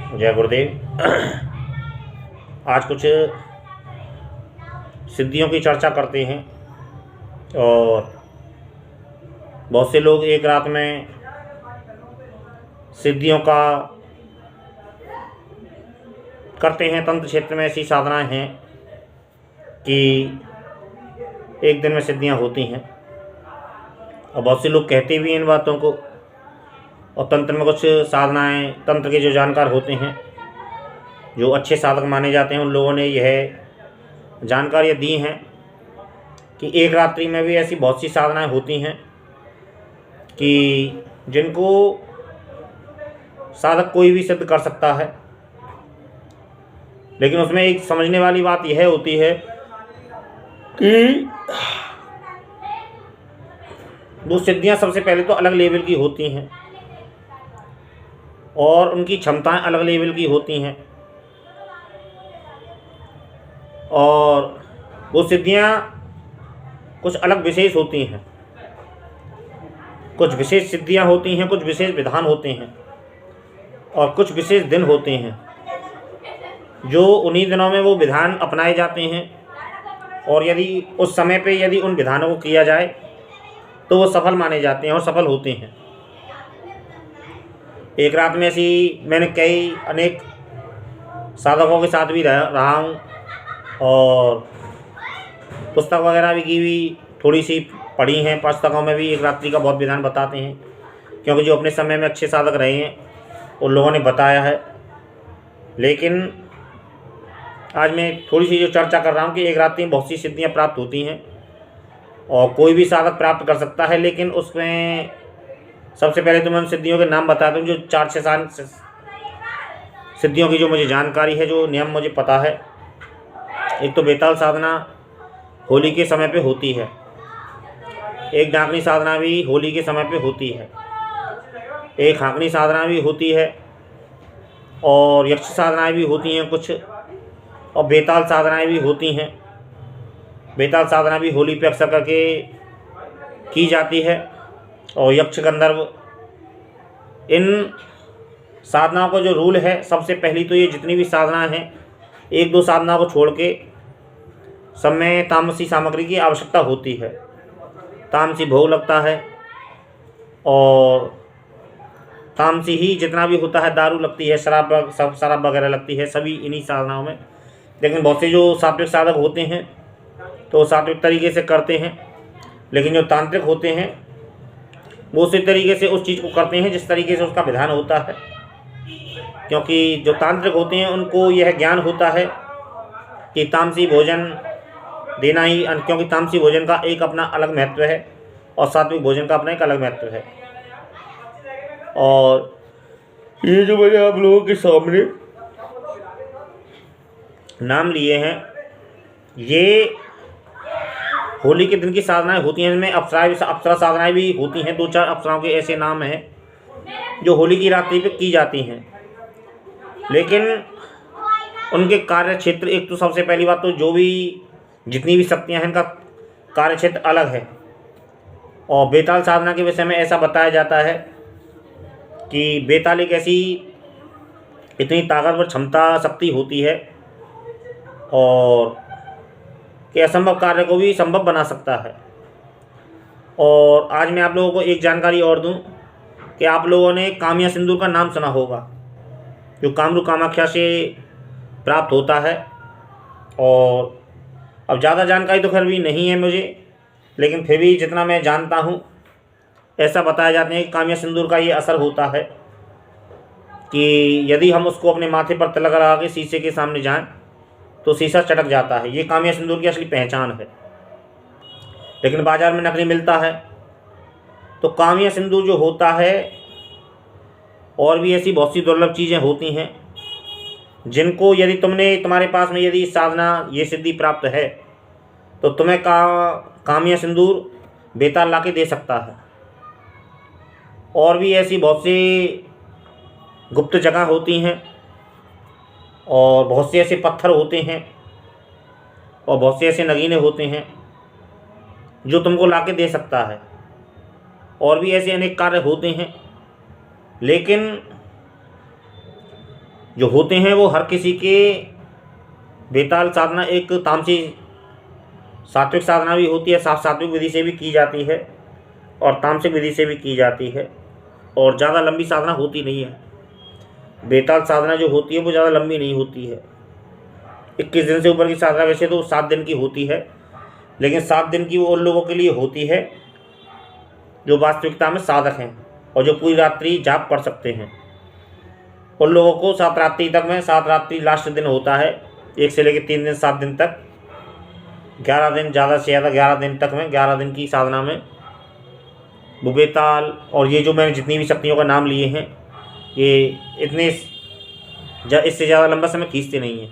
जय गुरुदेव। आज कुछ सिद्धियों की चर्चा करते हैं। और बहुत से लोग एक रात में सिद्धियों का करते हैं। तंत्र क्षेत्र में ऐसी साधनाएं हैं कि एक दिन में सिद्धियां होती हैं, और बहुत से लोग कहते भी हैं इन बातों को। और तंत्र में कुछ साधनाएं, तंत्र के जो जानकार होते हैं, जो अच्छे साधक माने जाते हैं, उन लोगों ने यह जानकारियाँ दी हैं कि एक रात्रि में भी ऐसी बहुत सी साधनाएं होती हैं कि जिनको साधक कोई भी सिद्ध कर सकता है। लेकिन उसमें एक समझने वाली बात यह होती है कि वो सिद्धियां सबसे पहले तो अलग लेवल की होती हैं और उनकी क्षमताएं अलग लेवल की होती हैं। और वो सिद्धियां कुछ अलग विशेष होती हैं। कुछ विशेष सिद्धियां होती हैं, कुछ विशेष विधान होते हैं और कुछ विशेष दिन होते हैं जो उन्हीं दिनों में वो विधान अपनाए जाते हैं। और यदि उस समय पे यदि उन विधानों को किया जाए तो वो सफल माने जाते हैं और सफल होते हैं। एक रात में ऐसी मैंने अनेक साधकों के साथ भी रहा हूँ और पुस्तक वगैरह भी की हुई थोड़ी सी पढ़ी हैं। पुस्तकों में भी एक रात्रि का बहुत विधान बताते हैं, क्योंकि जो अपने समय में अच्छे साधक रहे हैं उन लोगों ने बताया है। लेकिन आज मैं थोड़ी सी जो चर्चा कर रहा हूँ कि एक रात्रि में बहुत सी सिद्धियाँ प्राप्त होती हैं और कोई भी साधक प्राप्त कर सकता है। लेकिन उसमें सबसे पहले तो मैं उन सिद्धियों के नाम बताता हूँ जो 4-6 सिद्धियों की जो मुझे जानकारी है, जो नियम मुझे पता है। एक तो बेताल साधना होली के समय पे होती है। एक डाकनी साधना भी होली के समय पे होती है। एक हाँकनी साधना भी होती है और यक्ष साधनाएँ भी होती हैं कुछ, और बेताल साधनाएँ भी होती हैं। बेताल साधना भी होली पे अक्सर करके की जाती है। और यक्ष गंधर्व, इन साधनाओं का जो रूल है, सबसे पहली तो ये जितनी भी साधनाएं हैं, 1-2 साधनाओं को छोड़ के सब में तामसी सामग्री की आवश्यकता होती है। तामसी भोग लगता है और तामसी ही जितना भी होता है, दारू लगती है, शराब वगैरह लगती है, सभी इन्हीं साधनाओं में। लेकिन बहुत से जो सात्विक साधक होते हैं तो सात्विक तरीके से करते हैं, लेकिन जो तांत्रिक होते हैं वो उसी तरीके से उस चीज़ को करते हैं जिस तरीके से उसका विधान होता है। क्योंकि जो तांत्रिक होते हैं उनको यह ज्ञान होता है कि तामसी भोजन देना ही, क्योंकि तामसी भोजन का एक अपना अलग महत्व है और सात्विक भोजन का अपना एक अलग महत्व है। और ये जो मैंने आप लोगों के सामने नाम लिए हैं, ये होली के दिन की साधनाएं होती हैं। इनमें अप्सरा साधनाएं भी होती हैं। 2-4 अप्सराओं के ऐसे नाम हैं जो होली की रात्रि पे की जाती हैं। लेकिन उनके कार्य क्षेत्र, एक तो सबसे पहली बात तो जो भी जितनी भी शक्तियां हैं, इनका कार्य क्षेत्र अलग है। और बेताल साधना के विषय में ऐसा बताया जाता है कि बेताल एक ऐसी इतनी ताकतवर क्षमता शक्ति होती है और कि असंभव कार्य को भी संभव बना सकता है। और आज मैं आप लोगों को एक जानकारी और दूं कि आप लोगों ने कामिया सिंदूर का नाम सुना होगा, जो कामरूप कामाख्या से प्राप्त होता है। और अब ज़्यादा जानकारी तो खैर भी नहीं है मुझे, लेकिन फिर भी जितना मैं जानता हूँ ऐसा बताया जाता है कि कामिया सिंदूर का ये असर होता है कि यदि हम उसको अपने माथे पर तिलक लगा के शीशे के सामने जाएं तो शीशा चटक जाता है। ये कामिया सिंदूर की असली पहचान है। लेकिन बाज़ार में नकली मिलता है। तो कामिया सिंदूर जो होता है, और भी ऐसी बहुत सी दुर्लभ चीज़ें होती हैं जिनको यदि तुम्हारे पास में यदि साधना ये सिद्धि प्राप्त है तो तुम्हें कामिया सिंदूर बेताल ला के दे सकता है। और भी ऐसी बहुत सी गुप्त जगह होती हैं और बहुत से ऐसे पत्थर होते हैं और बहुत से ऐसे नगीने होते हैं जो तुमको ला के दे सकता है। और भी ऐसे अनेक कार्य होते हैं। लेकिन जो होते हैं वो हर किसी के बेताल साधना एक तामसी सात्विक साधना भी होती है, सात्विक विधि से भी की जाती है और तामसिक विधि से भी की जाती है, और ज़्यादा लंबी साधना होती नहीं है। बेताल साधना जो होती है वो ज़्यादा लंबी नहीं होती है। 21 दिन से ऊपर की साधना वैसे तो 7 दिन की होती है, लेकिन 7 दिन की वो उन लोगों के लिए होती है जो वास्तविकता में साधक हैं और जो पूरी रात्रि जाप कर सकते हैं। उन लोगों को 7 रात्रि तक में, 7 रात्रि लास्ट दिन होता है, 1 से लेकर 3 दिन, 7 दिन तक, 11 दिन, ज़्यादा से ज़्यादा 11 दिन तक में, 11 दिन की साधना में वो बेताल और ये जो मैंने जितनी भी शक्तियों का नाम लिए हैं, ये इतने इससे ज़्यादा लंबा समय खींचते नहीं हैं,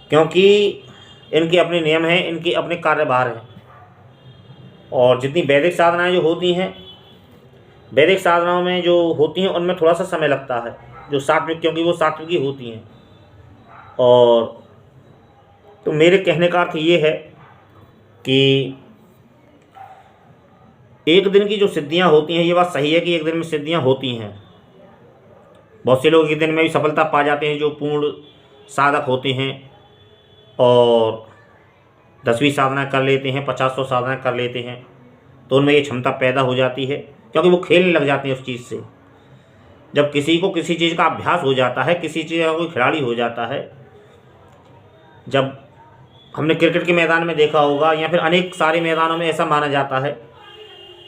क्योंकि इनके अपने नियम हैं, इनके अपने कार्यभार हैं। और जितनी वैदिक साधनाएं जो होती हैं, वैदिक साधनाओं में जो होती हैं उनमें थोड़ा सा समय लगता है, जो सात्विक, क्योंकि वो सात्विकी होती हैं। और तो मेरे कहने का अर्थ ये है कि एक दिन की जो सिद्धियां होती हैं, ये बात सही है कि एक दिन में सिद्धियां होती हैं। बहुत से लोग एक दिन में भी सफलता पा जाते हैं जो पूर्ण साधक होते हैं, और 10वीं साधना कर लेते हैं, 50 साधना कर लेते हैं, तो उनमें ये क्षमता पैदा हो जाती है, क्योंकि वो खेलने लग जाते हैं उस चीज़ से। जब किसी को किसी चीज़ का अभ्यास हो जाता है, किसी चीज़ का कोई खिलाड़ी हो जाता है, जब हमने क्रिकेट के मैदान में देखा होगा या फिर अनेक सारे मैदानों में ऐसा माना जाता है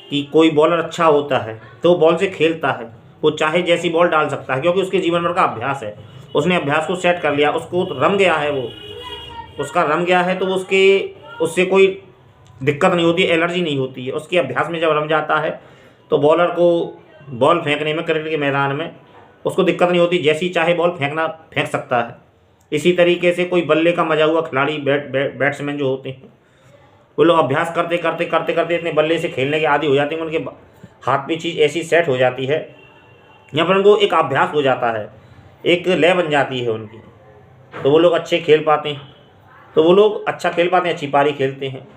कि कोई बॉलर अच्छा होता है तो वो बॉल से खेलता है, वो चाहे जैसी बॉल डाल सकता है, क्योंकि उसके जीवन भर का अभ्यास है, उसने अभ्यास को सेट कर लिया, उसको रम गया है, वो उसका रम गया है, तो वो उससे कोई दिक्कत नहीं होती, एलर्जी नहीं होती है। उसके अभ्यास में जब रम जाता है तो बॉलर को बॉल फेंकने में, क्रिकेट के मैदान में उसको दिक्कत नहीं होती, जैसी चाहे बॉल फेंक सकता है। इसी तरीके से कोई बल्ले का मजा हुआ खिलाड़ी, बैट्समैन जो होते हैं, वो लोग अभ्यास करते करते करते करते इतने बल्ले से खेलने के आदी हो जाते हैं, उनके हाथ में चीज़ ऐसी सेट हो जाती है, यहाँ पर उनको एक अभ्यास हो जाता है, एक लय बन जाती है उनकी, तो वो लोग अच्छे खेल पाते हैं, तो वो लोग अच्छा खेल पाते हैं, अच्छी पारी खेलते हैं।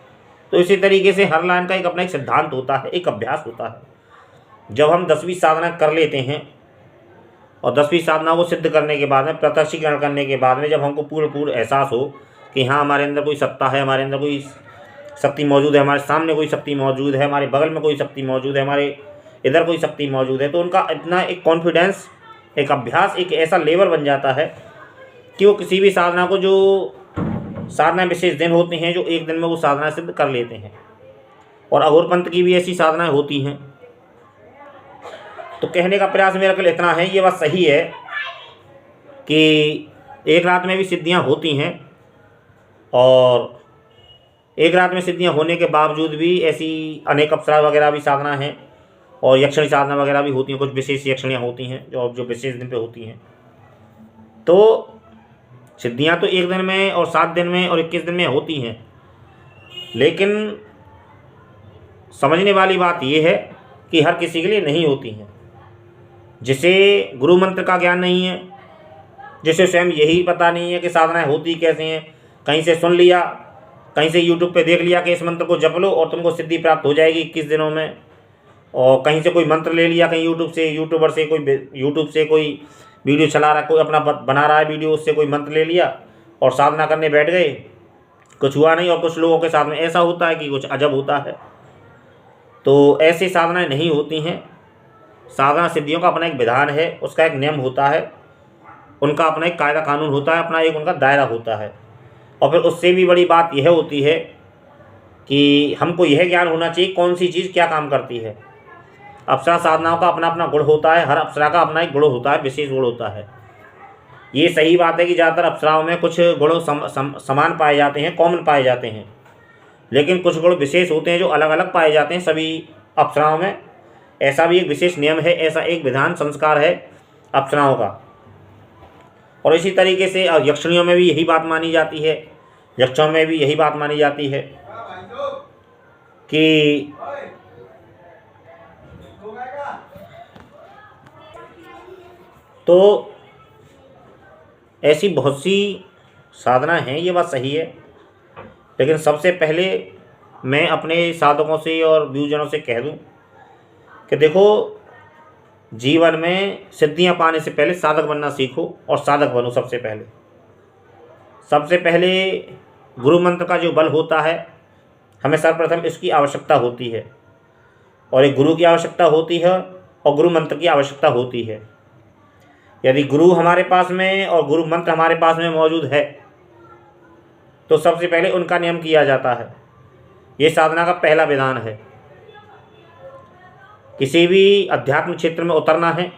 तो इसी तरीके से हर लाइन का एक अपना एक सिद्धांत होता है, एक अभ्यास होता है। जब हम 10वीं साधना कर लेते हैं और 10वीं साधना को सिद्ध करने के बाद में, प्रत्यक्षीकरण करने के बाद में, जब हमको पूर्ण एहसास हो कि हाँ हमारे अंदर कोई सत्ता है, हमारे अंदर कोई शक्ति मौजूद है, हमारे सामने कोई शक्ति मौजूद है, हमारे बगल में कोई शक्ति मौजूद है, हमारे इधर कोई शक्ति मौजूद है, तो उनका इतना एक कॉन्फिडेंस, एक अभ्यास, एक ऐसा लेवल बन जाता है कि वो किसी भी साधना को, जो साधना विशेष दिन होते हैं, जो एक दिन में वो साधना सिद्ध कर लेते हैं। और अघोर पंथ की भी ऐसी साधनाएं होती हैं। तो कहने का प्रयास मेरा केवल इतना है, ये बात सही है कि एक रात में भी सिद्धियां होती हैं, और एक रात में सिद्धियां होने के बावजूद भी ऐसी अनेक अप्सरा वगैरह भी साधना हैं, और यक्षणी साधना वगैरह भी होती हैं, कुछ विशेष यक्षणियाँ होती हैं जो विशेष दिन पे होती हैं। तो सिद्धियां तो एक दिन में और 7 दिन में और 21 दिन में होती हैं, लेकिन समझने वाली बात यह है कि हर किसी के लिए नहीं होती हैं। जिसे गुरु मंत्र का ज्ञान नहीं है, जिसे स्वयं यही पता नहीं है कि साधनाएं होती कैसे हैं, कहीं से सुन लिया, कहीं से यूट्यूब पे देख लिया कि इस मंत्र को जप लो और तुमको सिद्धि प्राप्त हो जाएगी 21 दिनों में, और कहीं से कोई मंत्र ले लिया, कहीं यूट्यूबर से कोई वीडियो चला रहा है, कोई अपना बना रहा है वीडियो, उससे कोई मंत्र ले लिया और साधना करने बैठ गए, कुछ हुआ नहीं। और कुछ लोगों के साथ में ऐसा होता है कि कुछ अजब होता है। तो ऐसी साधनाएं नहीं होती हैं। साधना सिद्धियों का अपना एक विधान है, उसका एक नियम होता है, उनका अपना एक कायदा कानून होता है, अपना एक उनका दायरा होता है। और फिर उससे भी बड़ी बात यह होती है कि हमको यह ज्ञान होना चाहिए कौन सी चीज़ क्या काम करती है। अप्सरा साधनाओं का अपना अपना गुण होता है, हर अप्सरा का अपना एक गुण होता है, विशेष गुण होता है। ये सही बात है कि ज़्यादातर अप्सराओं में कुछ गुण समान पाए जाते हैं, कॉमन पाए जाते हैं, लेकिन कुछ गुण विशेष होते हैं जो अलग अलग पाए जाते हैं सभी अप्सराओं में। ऐसा भी एक विशेष नियम है, ऐसा एक विधान संस्कार है अप्सराओं का। और इसी तरीके से यक्षिणियों में भी यही बात मानी जाती है, यक्षों में भी यही बात मानी जाती है कि तो ऐसी बहुत सी साधना हैं, ये बात सही है। लेकिन सबसे पहले मैं अपने साधकों से और व्यूजनों से कह दूं कि देखो, जीवन में सिद्धियां पाने से पहले साधक बनना सीखो और साधक बनो। सबसे पहले गुरु मंत्र का जो बल होता है, हमें सर्वप्रथम इसकी आवश्यकता होती है, और एक गुरु की आवश्यकता होती है और गुरु मंत्र की आवश्यकता होती है। यदि गुरु हमारे पास में और गुरु मंत्र हमारे पास में मौजूद है तो सबसे पहले उनका नियम किया जाता है। ये साधना का पहला विधान है। किसी भी अध्यात्म क्षेत्र में उतरना है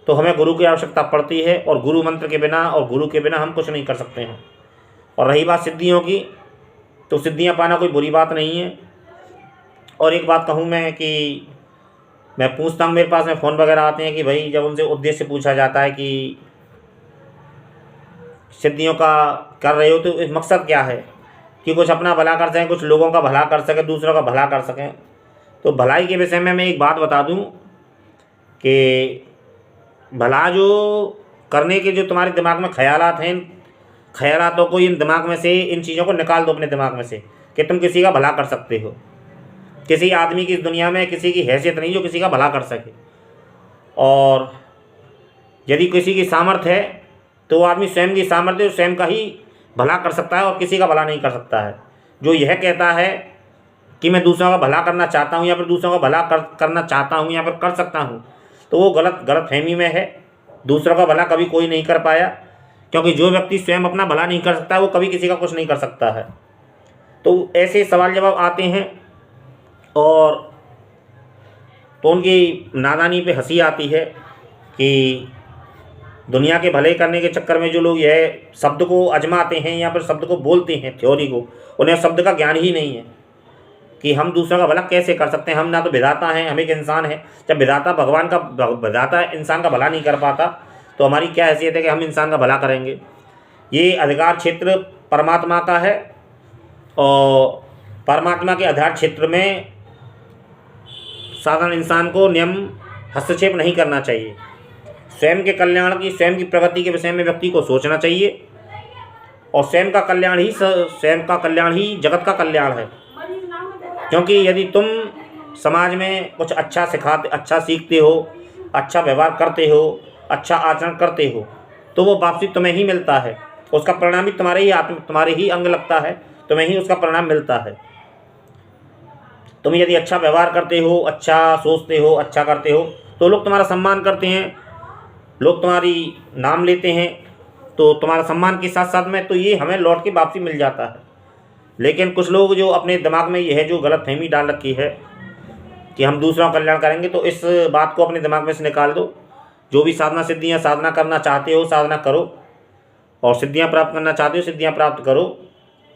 तो हमें गुरु की आवश्यकता पड़ती है, और गुरु मंत्र के बिना और गुरु के बिना हम कुछ नहीं कर सकते हैं। और रही बात सिद्धियों की, तो सिद्धियां पाना कोई बुरी बात नहीं है। और एक बात कहूँ मैं कि मैं पूछता हूँ, मेरे पास में फ़ोन वगैरह आते हैं कि भाई, जब उनसे उद्देश्य पूछा जाता है कि सिद्धियों का कर रहे हो तो इस मकसद क्या है, कि कुछ अपना भला कर सकें, कुछ लोगों का भला कर सकें, दूसरों का भला कर सकें। तो भलाई के विषय में मैं एक बात बता दूं कि भला जो करने के जो तुम्हारे दिमाग में ख्यालात हैं, ख्यालातों को, इन दिमाग में से, इन चीज़ों को निकाल दो अपने दिमाग में से कि तुम किसी का भला कर सकते हो। किसी आदमी की इस दुनिया में किसी की हैसियत नहीं जो किसी का भला कर सके। और यदि किसी की सामर्थ्य है तो वो आदमी स्वयं की सामर्थ्य, स्वयं का ही भला कर सकता है और किसी का भला नहीं कर सकता है। जो यह कहता है कि मैं दूसरों का भला करना चाहता हूँ या फिर दूसरों का भला करना चाहता हूँ या फिर कर सकता हूँ, तो वो गलत फहमी में है। दूसरों का भला कभी कोई नहीं कर पाया, क्योंकि जो व्यक्ति स्वयं अपना भला नहीं कर सकता वो कभी किसी का कुछ नहीं कर सकता है। तो ऐसे सवाल जवाब आते हैं और तो उनकी नादानी पे हंसी आती है कि दुनिया के भले करने के चक्कर में जो लोग यह शब्द को आजमाते हैं या फिर शब्द को बोलते हैं, थ्योरी को, उन्हें शब्द का ज्ञान ही नहीं है कि हम दूसरों का भला कैसे कर सकते हैं। हम ना तो विधाता हैं, हम एक इंसान हैं। जब विधाता इंसान का भला नहीं कर पाता तो हमारी क्या हैसियत है कि हम इंसान का भला करेंगे। ये अधिकार क्षेत्र परमात्मा का है, और परमात्मा के अधिकार क्षेत्र में साधारण इंसान को नियम हस्तक्षेप नहीं करना चाहिए। स्वयं के कल्याण की, स्वयं की प्रगति के विषय में व्यक्ति को सोचना चाहिए, और स्वयं का कल्याण ही जगत का कल्याण है। क्योंकि यदि तुम समाज में कुछ अच्छा सिखाते, अच्छा सीखते हो, अच्छा व्यवहार करते हो, अच्छा आचरण करते हो, तो वो वापसी तुम्हें ही मिलता है। उसका परिणाम भी तुम्हारे ही अंग लगता है, तुम्हें ही उसका परिणाम मिलता है। तुम यदि अच्छा व्यवहार करते हो, अच्छा सोचते हो, अच्छा करते हो, तो लोग तुम्हारा सम्मान करते हैं, लोग तुम्हारी नाम लेते हैं, तो तुम्हारा सम्मान के साथ साथ में तो ये हमें लौट के वापसी मिल जाता है। लेकिन कुछ लोग जो अपने दिमाग में यह जो गलतफहमी डाल रखी है कि हम दूसरों का कल्याण करेंगे, तो इस बात को अपने दिमाग में से निकाल दो। जो भी साधना करना चाहते हो, साधना करो, और सिद्धियां प्राप्त करना चाहते हो, सिद्धियां प्राप्त करो।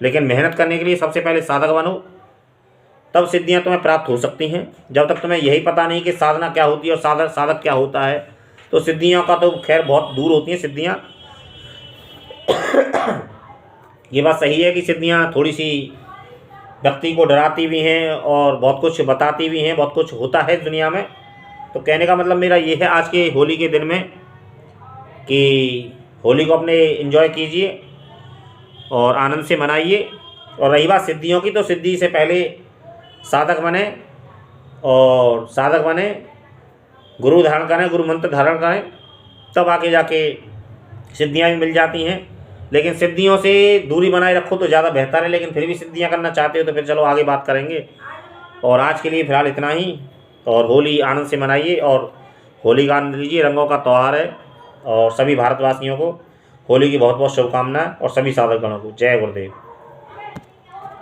लेकिन मेहनत करने के लिए सबसे पहले साधक बनो, तब सिद्धियां तुम्हें प्राप्त हो सकती हैं। जब तक तुम्हें यही पता नहीं कि साधना क्या होती है और साधक क्या होता है, तो सिद्धियों का तो खैर बहुत दूर होती हैं सिद्धियां। ये बात सही है कि सिद्धियां थोड़ी सी व्यक्ति को डराती भी हैं और बहुत कुछ बताती भी हैं, बहुत कुछ होता है दुनिया में। तो कहने का मतलब मेरा ये है आज के होली के दिन में कि होली को अपने एंजॉय कीजिए और आनंद से मनाइए। और रही बात सिद्धियों की, तो सिद्धि से पहले साधक बने, और साधक बने, गुरु धारण करें, गुरु मंत्र धारण करें, तब आके जाके सिद्धियां भी मिल जाती हैं। लेकिन सिद्धियों से दूरी बनाए रखो तो ज़्यादा बेहतर है। लेकिन फिर भी सिद्धियां करना चाहते हो तो फिर चलो आगे बात करेंगे। और आज के लिए फ़िलहाल इतना ही। और होली आनंद से मनाइए और होली का आनंद लीजिए। रंगों का त्यौहार है, और सभी भारतवासियों को होली की बहुत बहुत शुभकामनाएं, और सभी साधकगणों को जय गुरुदेव।